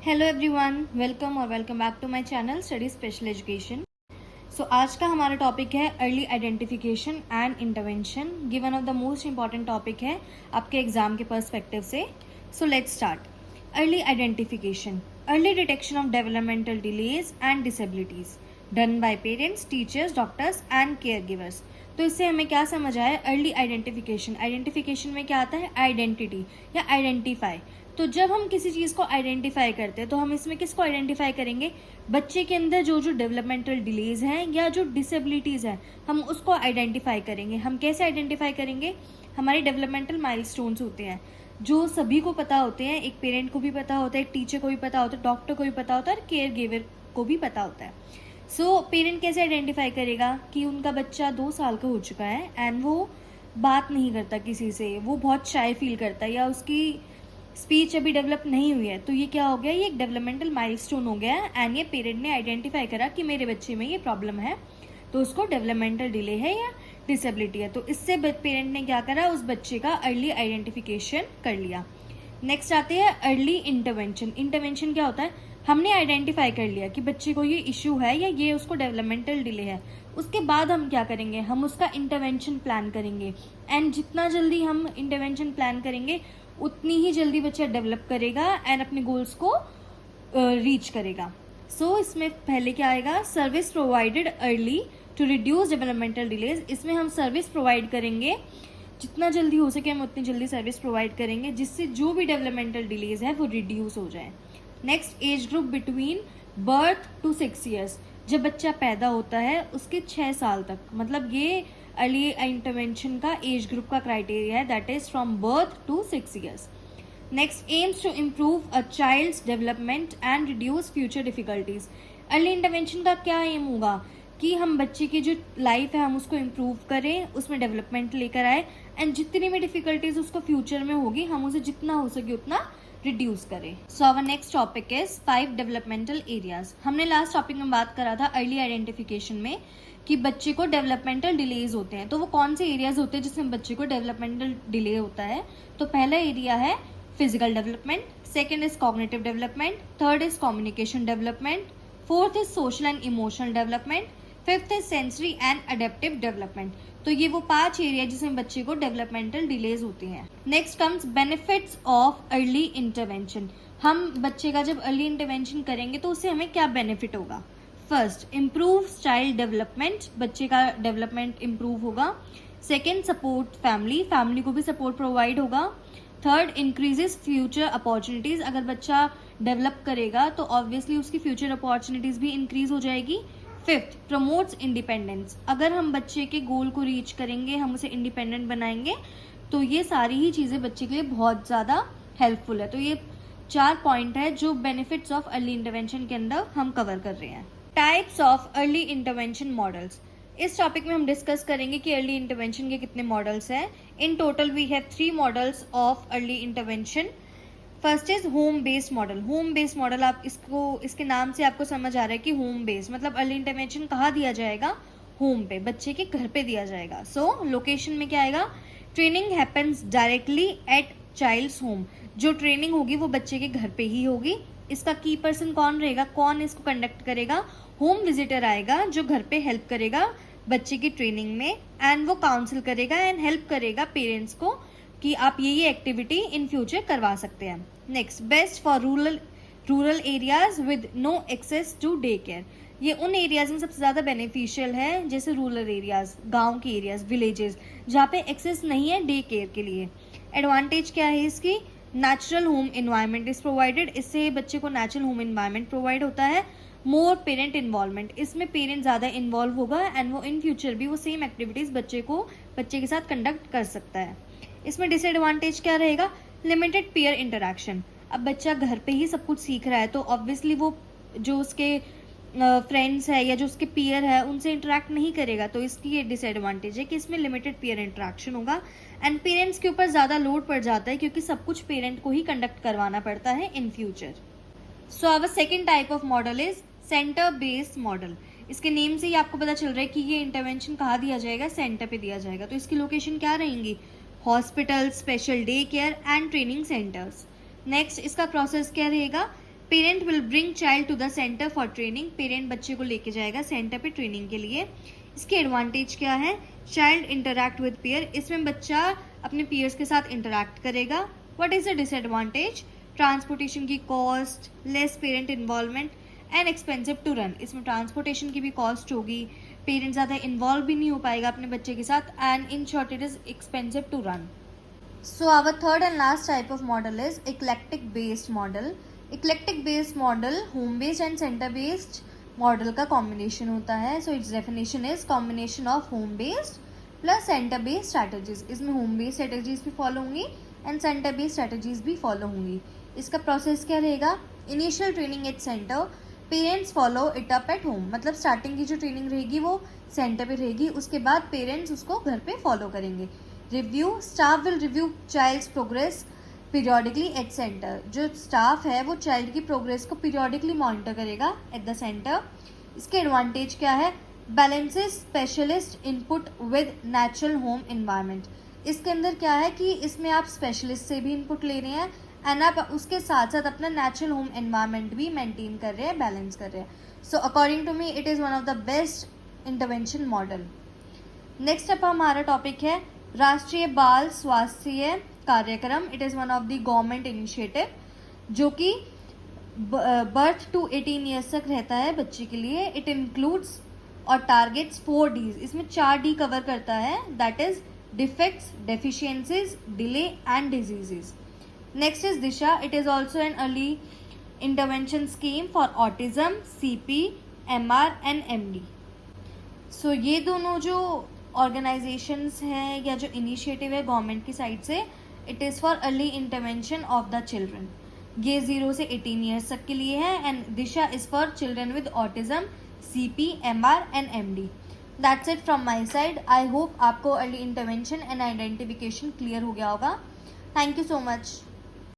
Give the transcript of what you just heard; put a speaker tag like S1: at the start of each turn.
S1: Hello everyone, welcome back to my channel study special education. So आज का हमारा topic है अर्ली आइडेंटिफिकेशन एंड इंटरवेंशन। ये one of the most important topic है आपके exam के पर्सपेक्टिव से। So let's start. Early identification, early detection of developmental delays and disabilities done by parents, teachers, doctors and care givers. तो इससे हमें क्या समझ आया? अर्ली आइडेंटिफिकेशन, आइडेंटिफिकेशन में क्या आता है? आइडेंटिटी या आइडेंटिफाई। तो जब हम किसी चीज़ को आइडेंटिफाई करते हैं तो हम इसमें किसको आइडेंटिफाई करेंगे? बच्चे के अंदर जो जो डेवलपमेंटल डिलेज हैं या जो डिसेबिलिटीज़ हैं, हम उसको आइडेंटिफाई करेंगे। हम कैसे आइडेंटिफाई करेंगे? हमारे डेवलपमेंटल माइलस्टोन्स होते हैं जो सभी को पता होते हैं। एक पेरेंट को भी पता होता है, एक टीचर को भी पता होता है, डॉक्टर को भी पता होता है और केयर गिवर को भी पता होता है। सो पेरेंट कैसे आइडेंटिफाई करेगा कि उनका बच्चा 2 साल का हो चुका है एंड वो बात नहीं करता किसी से, वो बहुत शाय फील करता है या उसकी स्पीच अभी डेवलप नहीं हुई है। तो ये क्या हो गया? ये एक डेवलपमेंटल माइलस्टोन हो गया एंड ये पेरेंट ने आइडेंटिफाई करा कि मेरे बच्चे में ये प्रॉब्लम है, तो उसको डेवलपमेंटल डिले है या डिसेबिलिटी है। तो इससे पेरेंट ने क्या करा? उस बच्चे का अर्ली आइडेंटिफिकेशन कर लिया। नेक्स्ट आते हैं अर्ली इंटरवेंशन। इंटरवेंशन क्या होता है? हमने आइडेंटिफाई कर लिया कि बच्चे को ये इश्यू है या ये उसको डेवलपमेंटल डिले है। उसके बाद हम क्या करेंगे? हम उसका इंटरवेंशन प्लान करेंगे एंड जितना जल्दी हम इंटरवेंशन प्लान करेंगे उतनी ही जल्दी बच्चा डेवलप करेगा एंड अपने गोल्स को रीच करेगा। सो इसमें पहले क्या आएगा? Service provided early to reduce developmental delays. इसमें हम सर्विस प्रोवाइड करेंगे, जितना जल्दी हो सके हम उतनी जल्दी सर्विस प्रोवाइड करेंगे जिससे जो भी डेवलपमेंटल डिलेज है वो रिड्यूस हो जाए। Next, age group between birth to 6 years. जब बच्चा पैदा होता है उसके 6 साल तक, मतलब ये अर्ली इंटरवेंशन का एज ग्रुप का क्राइटेरिया है, that is from birth to 6 years. Next, aims to improve a child's development and reduce future difficulties. Early intervention का क्या एम होगा? कि हम बच्चे की जो लाइफ है हम उसको इम्प्रूव करें, उसमें डेवलपमेंट लेकर आए एंड जितनी भी डिफिकल्टीज उसको फ्यूचर में होगी हम उसे जितना हो सके उतना रिड्यूस करें। So our next topic is 5 developmental areas. हमने लास्ट टॉपिक में बात करा था अर्ली आइडेंटिफिकेशन में कि बच्चे को डेवलपमेंटल डिलेज होते हैं। तो वो कौन से एरियाज होते हैं जिसमें बच्चे को डेवलपमेंटल डिले होता है? तो पहला एरिया है physical development, second is cognitive development, third is communication development, fourth is social and emotional development, fifth is sensory and adaptive development. तो ये वो 5 एरिया जिसमें बच्चे को डेवलपमेंटल डिलेज होती हैं। Next comes benefits of early intervention. हम बच्चे का जब अर्ली इंटरवेंशन करेंगे तो उससे हमें क्या बेनिफिट होगा? फर्स्ट, इम्प्रूव चाइल्ड डेवलपमेंट, बच्चे का डेवलपमेंट इम्प्रूव होगा। सेकेंड, सपोर्ट फैमिली, फैमिली को भी सपोर्ट प्रोवाइड होगा। थर्ड, इंक्रीजेस फ्यूचर अपॉर्चुनिटीज, अगर बच्चा डेवलप करेगा तो ऑब्वियसली उसकी फ्यूचर अपॉर्चुनिटीज भी इंक्रीज हो जाएगी। फिफ्थ, प्रमोट्स इंडिपेंडेंस, अगर हम बच्चे के गोल को रीच करेंगे, हम उसे इंडिपेंडेंट बनाएंगे तो ये सारी ही चीज़ें बच्चे के लिए बहुत ज़्यादा हेल्पफुल है। तो ये 4 पॉइंट है जो बेनिफिट्स ऑफ अर्ली इंटरवेंशन के अंदर हम कवर कर रहे हैं। Types of early intervention models, इस टॉपिक में हम डिस्कस करेंगे कि अर्ली इंटरवेंशन के कितने मॉडल्स हैं। In total we have 3 models of early intervention. First is home based model. Home based model, आप इसको, इसके नाम से आपको समझ आ रहा है कि होम बेस्ड मतलब अर्ली इंटरवेंशन कहाँ दिया जाएगा? होम पे, बच्चे के घर पे दिया जाएगा। सो लोकेशन में क्या आएगा? Training happens directly at child's home, जो ट्रेनिंग होगी वो बच्चे के घर पे ही होगी। इसका की पर्सन कौन रहेगा? कौन इसको कंडक्ट करेगा? होम विजिटर आएगा जो घर पे हेल्प करेगा बच्चे की ट्रेनिंग में एंड वो काउंसिल करेगा एंड हेल्प करेगा पेरेंट्स को कि आप ये एक्टिविटी इन फ्यूचर करवा सकते हैं। Next, best for rural areas with no access to day care. ये उन एरियाज में सबसे ज़्यादा बेनिफिशियल है, जैसे रूरल एरियाज, गांव के एरियाज, विलेजेस जहाँ पे एक्सेस नहीं है डे केयर के लिए। एडवांटेज क्या है इसकी? Natural home environment is provided, इससे बच्चे को नेचुरल होम इन्वायरमेंट प्रोवाइड होता है। मोर पेरेंट इन्वॉल्वमेंट, इसमें पेरेंट ज़्यादा इन्वॉल्व होगा एंड वो इन फ्यूचर भी वो सेम एक्टिविटीज़ बच्चे के साथ कंडक्ट कर सकता है। इसमें डिसएडवांटेज क्या रहेगा? लिमिटेड पीयर इंटरेक्शन, अब बच्चा घर पे ही सब कुछ सीख रहा है तो ऑब्वियसली वो जो उसके फ्रेंड्स है या जो उसके पीयर है उनसे इंटरेक्ट नहीं करेगा, तो इसकी ये डिसएडवांटेज है कि इसमें लिमिटेड पीयर इंटरेक्शन होगा एंड पेरेंट्स के ऊपर ज़्यादा लोड पड़ जाता है क्योंकि सब कुछ पेरेंट को ही कंडक्ट करवाना पड़ता है in future. So our second type of model is centre based model. इसके नेम से ही आपको पता चल रहा है कि ये इंटरवेंशन कहाँ दिया जाएगा? सेंटर पे दिया जाएगा। तो इसकी लोकेशन क्या रहेंगी? Hospital, special day care and training centres. Next, इसका प्रोसेस क्या रहेगा? Parent will bring child to the centre for training, parent बच्चे को लेके जाएगा सेंटर पे ट्रेनिंग के लिए। इसके एडवांटेज क्या है? चाइल्ड इंटरैक्ट विद पीयर, इसमें बच्चा अपने पीयर्स के साथ इंटरैक्ट करेगा। What is the disadvantage? Transportation की cost, less parent involvement and expensive to run, इसमें ट्रांसपोर्टेशन की भी कॉस्ट होगी, पेरेंट ज़्यादा इन्वॉल्व भी नहीं हो पाएगा अपने बच्चे के साथ, and in short it is expensive to run. So our third and last type of model is eclectic based model. Eclectic based model home based and center based model का combination होता है. So its definition is combination of home based plus center based strategies. इसमें home based strategies भी follow होंगी and center based strategies भी follow होंगी. इसका process क्या रहेगा? Initial training at center, parents follow it up at home, मतलब starting की जो ट्रेनिंग रहेगी वो सेंटर पे रहेगी, उसके बाद पेरेंट्स उसको घर पे फॉलो करेंगे। Review, staff will review child's progress periodically at centre, जो स्टाफ है वो चाइल्ड की प्रोग्रेस को पीरियोडिकली मॉनिटर करेगा एट द सेंटर। इसके एडवांटेज क्या है? Balances specialist input with natural home environment, इसके अंदर क्या है कि इसमें आप स्पेशलिस्ट से भी इनपुट ले रहे हैं एंड आप उसके साथ साथ अपना नेचुरल होम एनवायरनमेंट भी मेंटेन कर रहे हैं, बैलेंस कर रहे हैं। So according to me it is one of the best intervention model. Next up हमारा टॉपिक है Rashtriya Bal Swasthya Karyakram. It is one of the government initiative जो कि बर्थ टू 18 ईयर्स तक रहता है बच्चे के लिए। इट इंक्लूड्स और टारगेट्स 4 Ds, इसमें 4 D कवर करता है, that is defects, deficiencies, delay and diseases. Next is Disha. It is also an early intervention scheme for autism, CP, MR and MD. So ये दोनों जो organizations हैं या जो initiative है गवर्नमेंट की साइड से, it is for early intervention of the children. ये 0 से 18 years तक के लिए है and Disha is for children with autism, CP, MR and MD. That's it from my side. I hope आपको early intervention and identification clear हो गया होगा. Thank you so much.